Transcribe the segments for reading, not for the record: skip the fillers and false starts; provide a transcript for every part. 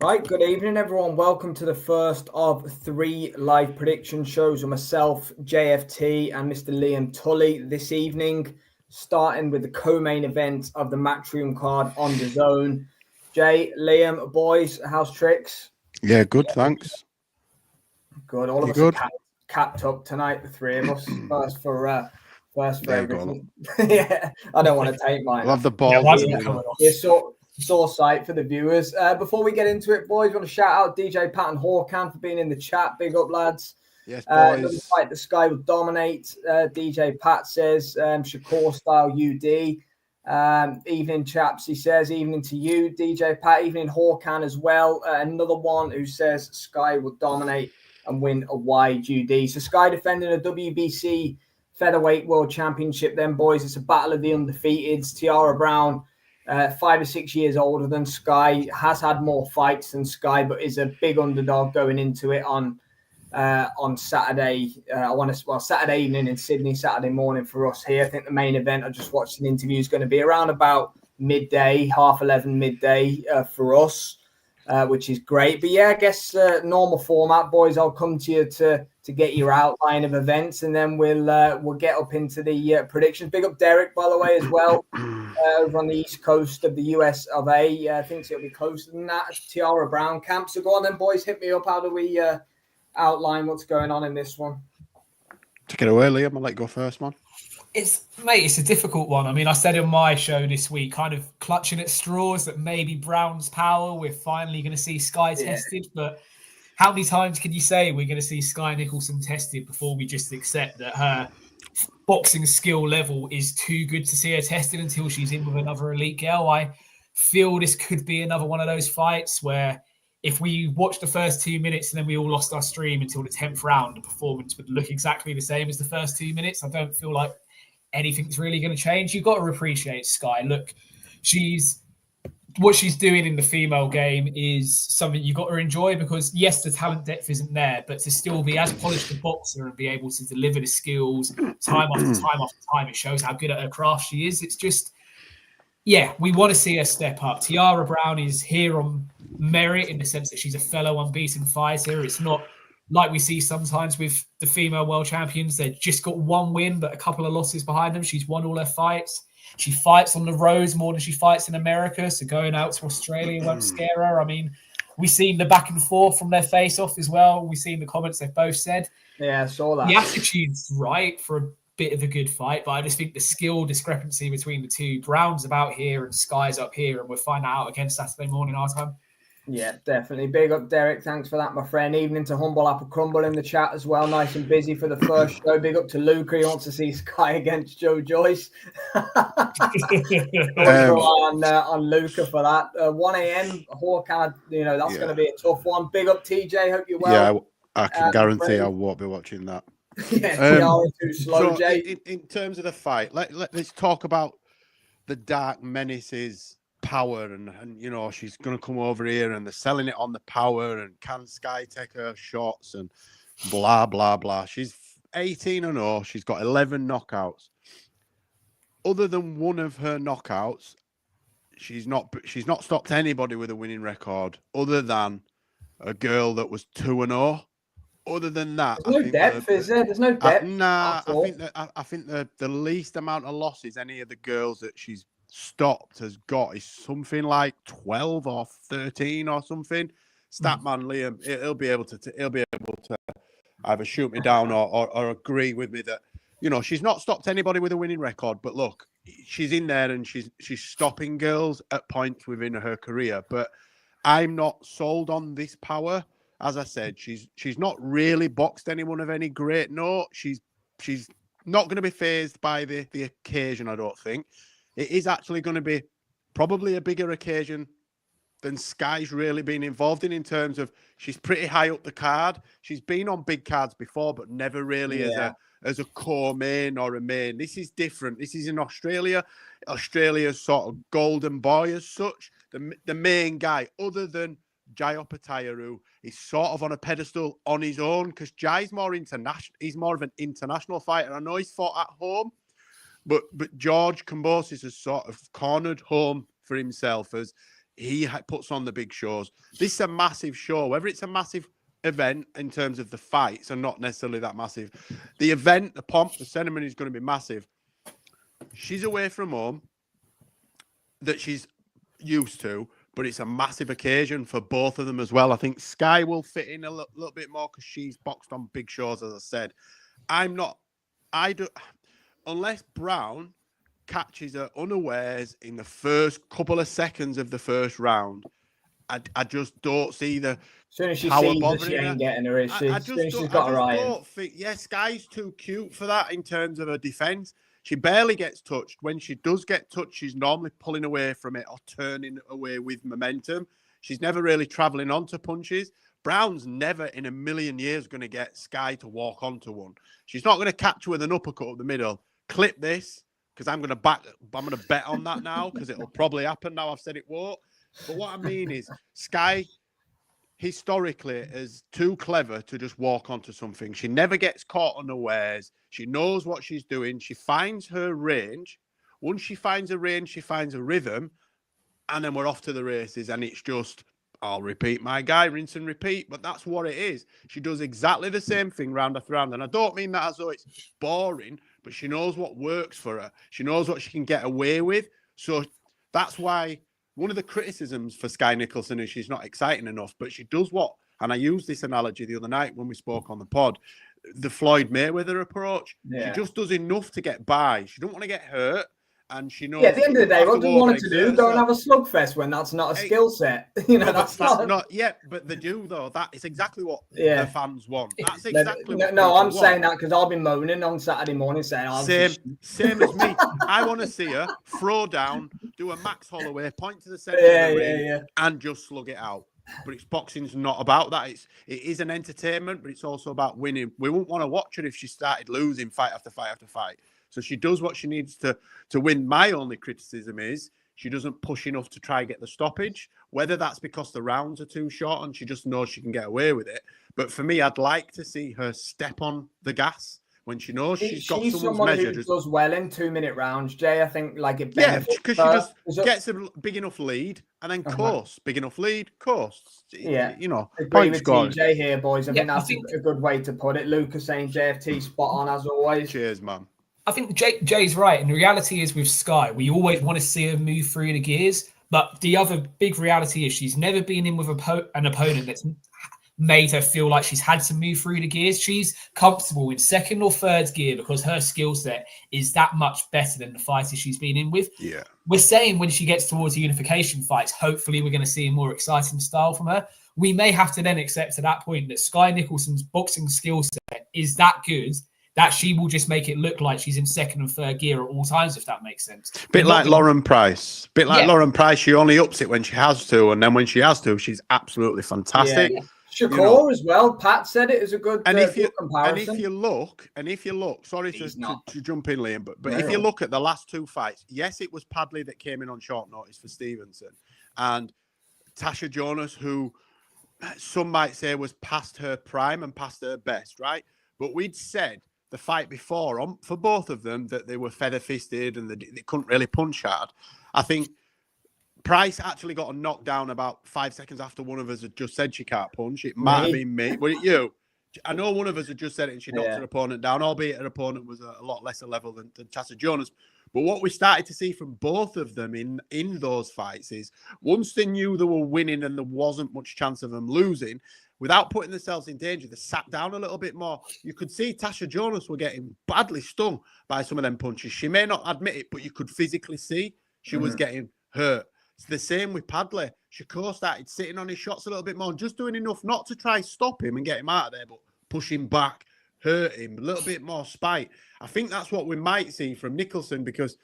Right, good evening, everyone. Welcome to the first of 3 live prediction shows with myself, JFT, and Mr. Liam Tully this evening, starting with the co-main event of the Matchroom card on the zone. Jay, Liam, boys, how's tricks? Yeah, good, thanks. Good. All of us good? are capped up tonight, the three of us. First for everything. Yeah, I don't want to take mine. We'll have the balls. Sore sight for the viewers. Before we get into it, boys, want to shout out DJ Pat and Hawkan for being in the chat. Big up, lads. Yes, boys. Fight the Skye will dominate. DJ Pat says, Shakur style UD. Evening, chaps. He says, evening to you, DJ Pat. Evening, Hawkan as well. Another one who says Skye will dominate and win a wide UD. So Skye defending a WBC Featherweight World Championship. Then, boys, it's a battle of the undefeateds. Tiara Brown, 5 or 6 years older than Skye, has had more fights than Skye, but is a big underdog going into it on Saturday. Saturday evening in Sydney, Saturday morning for us here. I think the main event, I just watched an interview, is going to be around about midday, 11:30 midday for us, which is great. But yeah, I guess normal format, boys. I'll come to you to get your outline of events, and then we'll get up into the predictions. Big up Derek, by the way, as well, over on the east coast of the US of A. I think it'll be closer than that. Tiara Brown camp. So go on then, boys. Hit me up. How do we outline what's going on in this one? Take it away, Liam. I'll let you go first, man. It's a difficult one. I mean, I said on my show this week, kind of clutching at straws that maybe Brown's power, we're finally going to see Skye tested. But how many times can you say we're going to see Skye Nicolson tested before we just accept that her boxing skill level is too good to see her tested until she's in with another elite girl? I feel this could be another one of those fights where if we watched the first 2 minutes and then we all lost our stream until the 10th round, the performance would look exactly the same as the first 2 minutes. I don't feel like anything's really going to change. You've got to appreciate Skye. Look, what she's doing in the female game is something you've got to enjoy because, yes, the talent depth isn't there, but to still be as polished a boxer and be able to deliver the skills time after time after time, it shows how good at her craft she is. It's just, yeah, we want to see her step up. Tiara Brown is here on merit in the sense that she's a fellow unbeaten fighter. It's not like we see sometimes with the female world champions. They've just got one win, but a couple of losses behind them. She's won all her fights. She fights on the roads more than she fights in America. So going out to Australia won't scare her. I mean, we've seen the back and forth from their face-off as well. We've seen the comments they've both said. Yeah, I saw that. The attitude's right for a bit of a good fight, but I just think the skill discrepancy between the two, Brown's about here and Skye's up here, and we'll find out again Saturday morning our time. Yeah, definitely. Big up, Derek. Thanks for that, my friend. Evening to Humble Apple Crumble in the chat as well. Nice and busy for the first show. Big up to Luca. He wants to see Skye against Joe Joyce. on Luca for that. 1 a.m. Hawkeye, that's going to be a tough one. Big up, TJ. Hope you're well. Yeah, I can guarantee I won't be watching that. Yeah, too slow, so Jay. In terms of the fight, let's talk about the Dark Menace's power and she's going to come over here and they're selling it on the power and can Skye take her shots and blah blah blah. She's 18-0. She's got 11 knockouts. Other than one of her knockouts, she's not stopped anybody with a winning record other than a girl that was 2-0. Other than that, there's no depth, is there? There's no depth. I think the least amount of losses any of the girls that she's stopped has got is something like 12 or 13 or something. Statman Liam, he'll be able to either shoot me down or agree with me that she's not stopped anybody with a winning record. But look, she's in there and she's stopping girls at points within her career. But I'm not sold on this power. As I said, she's not really boxed anyone of any great note. She's not going to be fazed by the occasion, I don't think. It is actually going to be probably a bigger occasion than Skye's really been involved in terms of she's pretty high up the card. She's been on big cards before, but never really as a core main or a main. This is different. This is in Australia. Australia's sort of golden boy as such. The main guy, other than Jai Opataya, who is sort of on a pedestal on his own, because Jai's more international. He's more of an international fighter. I know he's fought at home, but George Kambosis has sort of cornered home for himself as he puts on the big shows. This is a massive show, whether it's a massive event in terms of the fights and not necessarily that massive. The event, the pomp, the ceremony is going to be massive. She's away from home that she's used to, but it's a massive occasion for both of them as well. I think Skye will fit in a little bit more because she's boxed on big shows, as I said. Unless Brown catches her unawares in the first couple of seconds of the first round, I just don't see the. As soon as she power sees her, bothering she ain't her. getting her, is she? I As soon just as she's don't, got I her just eye in. don't think. Yeah, Skye's too cute for that in terms of her defense. She barely gets touched. When she does get touched, she's normally pulling away from it or turning away with momentum. She's never really traveling onto punches. Brown's never in a million years going to get Skye to walk onto one. She's not going to catch her with an uppercut up the middle. Clip this, because I'm going to bet on that now, because it'll probably happen now I've said it won't. But what I mean is, Skye historically is too clever to just walk onto something. She never gets caught unawares. She knows what she's doing. She finds her range. Once she finds a range, she finds a rhythm, and then we're off to the races. And it's just, I'll repeat my guy, rinse and repeat. But that's what it is. She does exactly the same thing round after round. And I don't mean that as though it's boring, but she knows what works for her. She knows what she can get away with. So that's why one of the criticisms for Skye Nicolson is she's not exciting enough, but she does what, and I used this analogy the other night when we spoke on the pod, the Floyd Mayweather approach. Yeah. She just does enough to get by. She don't want to get hurt, and she knows. Yeah, at the end of the day, what do you want her to do? Go and have a slugfest when that's not a skill set. You know, that's not. Yeah, but they do though. That is exactly what the fans want. That's exactly what. No, I'm saying that because I'll be moaning on Saturday morning saying, same as me. I want to see her throw down, do a Max Holloway, point to the center of the ring, and just slug it out. But boxing's not about that. It is an entertainment, but it's also about winning. We wouldn't want to watch her if she started losing fight after fight after fight. So she does what she needs to win. My only criticism is she doesn't push enough to try and get the stoppage, whether that's because the rounds are too short and she just knows she can get away with it. But for me, I'd like to see her step on the gas when she knows she's got someone's measure. Who does well in 2-minute rounds, Jay. I think it benefits because she just gets a big enough lead and then course. Big enough lead, course. Yeah. You know, agree with TJ here, boys. I think that's a good way to put it. Lucas saying JFT spot on as always. Cheers, man. I think Jay's right. And the reality is with Skye, we always want to see her move through the gears. But the other big reality is she's never been in with an opponent that's made her feel like she's had to move through the gears. She's comfortable in second or third gear because her skill set is that much better than the fighters she's been in with. Yeah. We're saying when she gets towards the unification fights, hopefully we're going to see a more exciting style from her. We may have to then accept at that point that Skye Nicholson's boxing skill set is that good that she will just make it look like she's in second and third gear at all times, if that makes sense. Bit like Lauren Price. Lauren Price, she only ups it when she has to, and then when she has to, she's absolutely fantastic. Yeah. Shakur as well. Pat said it is a good comparison. And if you look, sorry to jump in, Liam, but if you look at the last two fights, yes, it was Padley that came in on short notice for Stevenson, and Tasha Jonas, who some might say was past her prime and past her best, right? But we'd said the fight before for both of them that they were feather-fisted and they couldn't really punch hard. I think Price actually got a knockdown about 5 seconds after one of us had just said she can't punch. It might have been me. Was it you? I know one of us had just said it and she knocked her opponent down, albeit her opponent was a lot lesser level than Tasha Jonas. But what we started to see from both of them in those fights is once they knew they were winning and there wasn't much chance of them losing, without putting themselves in danger, they sat down a little bit more. You could see Tasha Jonas were getting badly stung by some of them punches. She may not admit it, but you could physically see she was getting hurt. It's the same with Padley. Shakur started sitting on his shots a little bit more and just doing enough not to try stop him and get him out of there, but push him back, hurt him, a little bit more spite. I think that's what we might see from Nicholson, because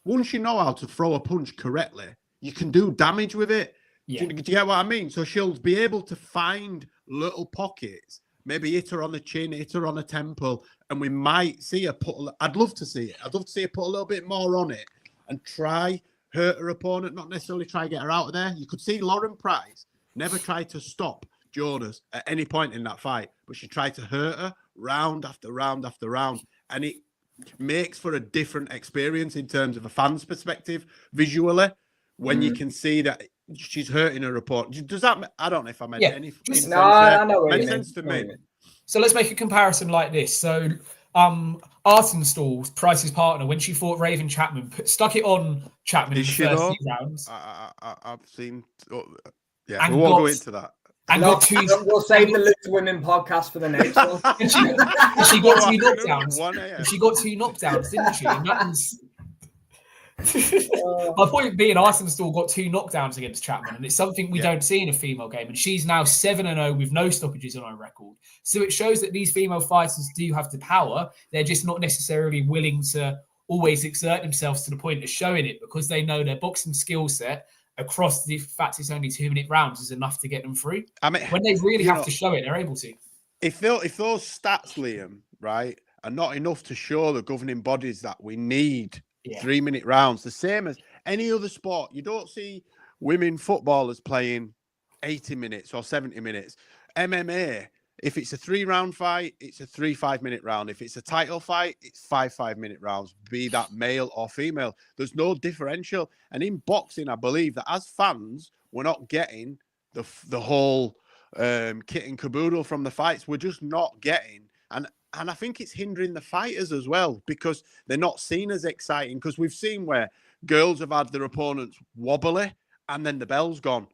once you know how to throw a punch correctly, you can do damage with it. Yeah. Do you get what I mean? So she'll be able to find little pockets, maybe hit her on the chin, hit her on the temple, and we might see her I'd love to see it. I'd love to see her put a little bit more on it and try hurt her opponent, not necessarily try to get her out of there. You could see Lauren Price never tried to stop Jonas at any point in that fight, but she tried to hurt her round after round after round. And it makes for a different experience in terms of a fan's perspective visually when you can see that she's hurting her opponent. Does that? I don't know if I made any sense. No, I know what you mean. Makes sense to me. So let's make a comparison like this. So Arsenal, Price's partner, when she fought Raven Chapman, stuck it on Chapman in the first few rounds. I've seen. Yeah, we won't go into that. And we'll save the Look to Women podcast for the next one. and she got 2 knockdowns. She got 2 knockdowns, didn't she? And that was... My point being, Arsenal got 2 knockdowns against Chapman, and it's something we don't see in a female game. And she's now 7-0 with no stoppages on her record. So it shows that these female fighters do have the power. They're just not necessarily willing to always exert themselves to the point of showing it, because they know their boxing skill set across the fact it's only 2-minute rounds is enough to get them through. I mean, when they really have to show it, they're able to. If those stats, Liam, right, are not enough to show the governing bodies that we need 3-minute rounds, the same as any other sport. You don't see women footballers playing 80 minutes or 70 minutes. MMA, if it's a 3-round fight, it's a 3 5-minute round. If it's a title fight, it's 5 5-minute rounds, be that male or female. There's no differential. And in boxing, I believe that as fans, we're not getting the whole kit and caboodle from the fights. We're just not getting. And I think it's hindering the fighters as well, because they're not seen as exciting. Because we've seen where girls have had their opponents wobbly and then the bell's gone.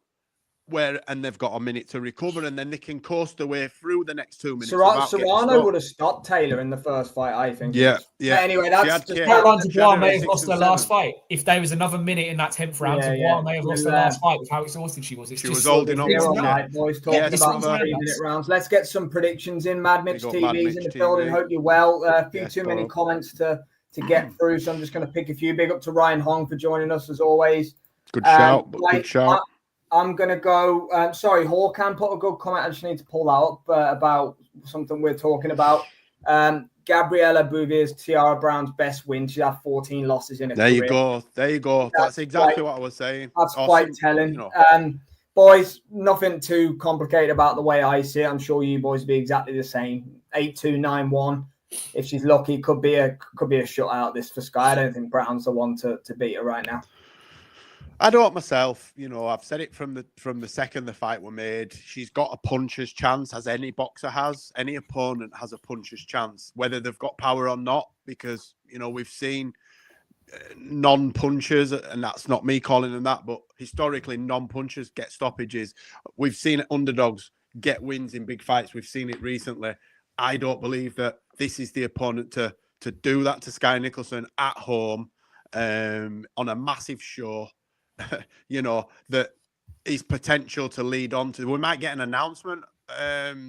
And they've got a minute to recover, and then they can coast their way through the next 2 minutes. Serrano would have stopped Taylor in the first fight, I think. Yeah. But anyway, that's just Caroline Dubois may have lost her last fight. If there was another minute in that 10th round, Dubois may have lost her last fight with how exhausted she was. She was holding on. Right, boys, talking about 3-minute rounds. Let's get some predictions in. Mad Mitch TV's in the building. Hope you're well. A few too many comments to get through, so I'm just going to pick a few. Big up to Ryan Hong for joining us as always. Good shout. Good shout. I'm going to go, Hawkan put a good comment. I just need to pull that up about something we're talking about. Gabriella Bouvier's Tiara Brown's best win. She had 14 losses in her career. There you go. That's exactly what I was saying. That's quite telling. You know. Boys, nothing too complicated about the way I see it. I'm sure you boys will be exactly the same. 8-2, 9-1. If she's lucky, could be a shutout this for Skye. I don't think Brown's the one to beat her right now. I don't myself, I've said it from the second the fight were made. She's got a puncher's chance, as any boxer has. Any opponent has a puncher's chance, whether they've got power or not, because, we've seen non-punchers, and that's not me calling them that, but historically non-punchers get stoppages. We've seen underdogs get wins in big fights. We've seen it recently. I don't believe that this is the opponent to do that to Skye Nicolson at home on a massive show. That is potential to lead on to. We might get an announcement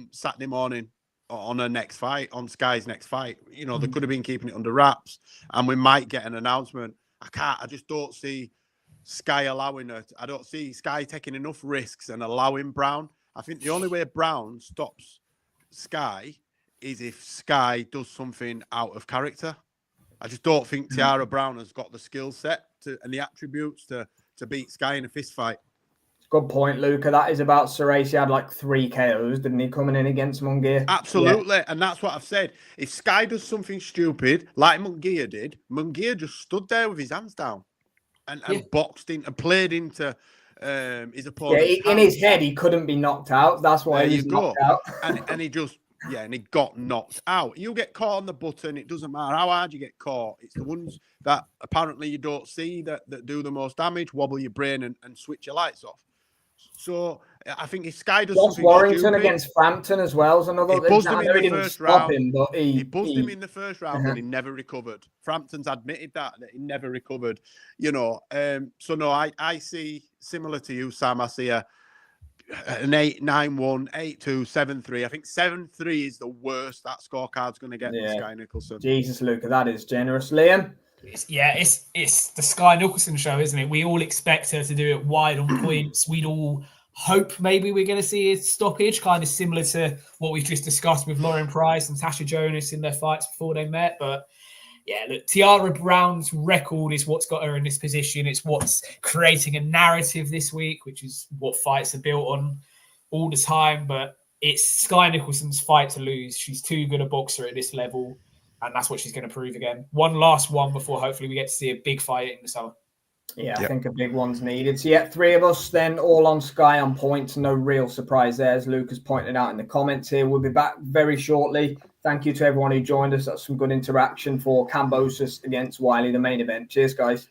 Saturday morning on her next fight, on Skye's next fight. They could have been keeping it under wraps, and we might get an announcement. I just don't see Skye allowing her. I don't see Skye taking enough risks and allowing Brown. I think the only way Brown stops Skye is if Skye does something out of character. I just don't think Tiara Brown has got the skill set and the attributes to beat Skye in a fist fight. Good point, Luca. That is about Serace. He had like 3 KOs, didn't he, coming in against Munguia? Absolutely. Yeah. And that's what I've said. If Skye does something stupid, like Munguia did, Munguia just stood there with his hands down and boxed in and played into his opponent. Yeah, in his head, he couldn't be knocked out. That's why he was knocked out. and he just... Yeah, and he got knocked out. You get caught on the button. It doesn't matter how hard you get caught. It's the ones that apparently you don't see that do the most damage, wobble your brain and switch your lights off. So I think if Skye does something Warrington stupid, against Frampton as well is another. He buzzed him in the first round. He buzzed him in the first round and he never recovered. Frampton's admitted that he never recovered. So no, I see, similar to you, Sam, I see an 8-9-1, 8-2, 7-3. I think 7-3 is the worst that scorecard's going to get for Skye Nicolson. Jesus, Luca, that is generous. Liam? It's the Skye Nicolson show, isn't it? We all expect her to do it wide on points. We'd all hope maybe we're going to see a stoppage, kind of similar to what we've just discussed with Lauren Price and Tasha Jonas in their fights before they met. But yeah, look, Tiara Brown's record is what's got her in this position. It's what's creating a narrative this week, which is what fights are built on all the time. But it's Skye Nicolson's fight to lose. She's too good a boxer at this level, and that's what she's going to prove again. One last one before hopefully we get to see a big fight in the summer. Yeah, I think a big one's needed. So, yeah, 3 of us then all on Skye on points. No real surprise there, as Luke has pointed out in the comments here. We'll be back very shortly. Thank you to everyone who joined us. That's some good interaction for Kambosos against Wiley, the main event. Cheers, guys.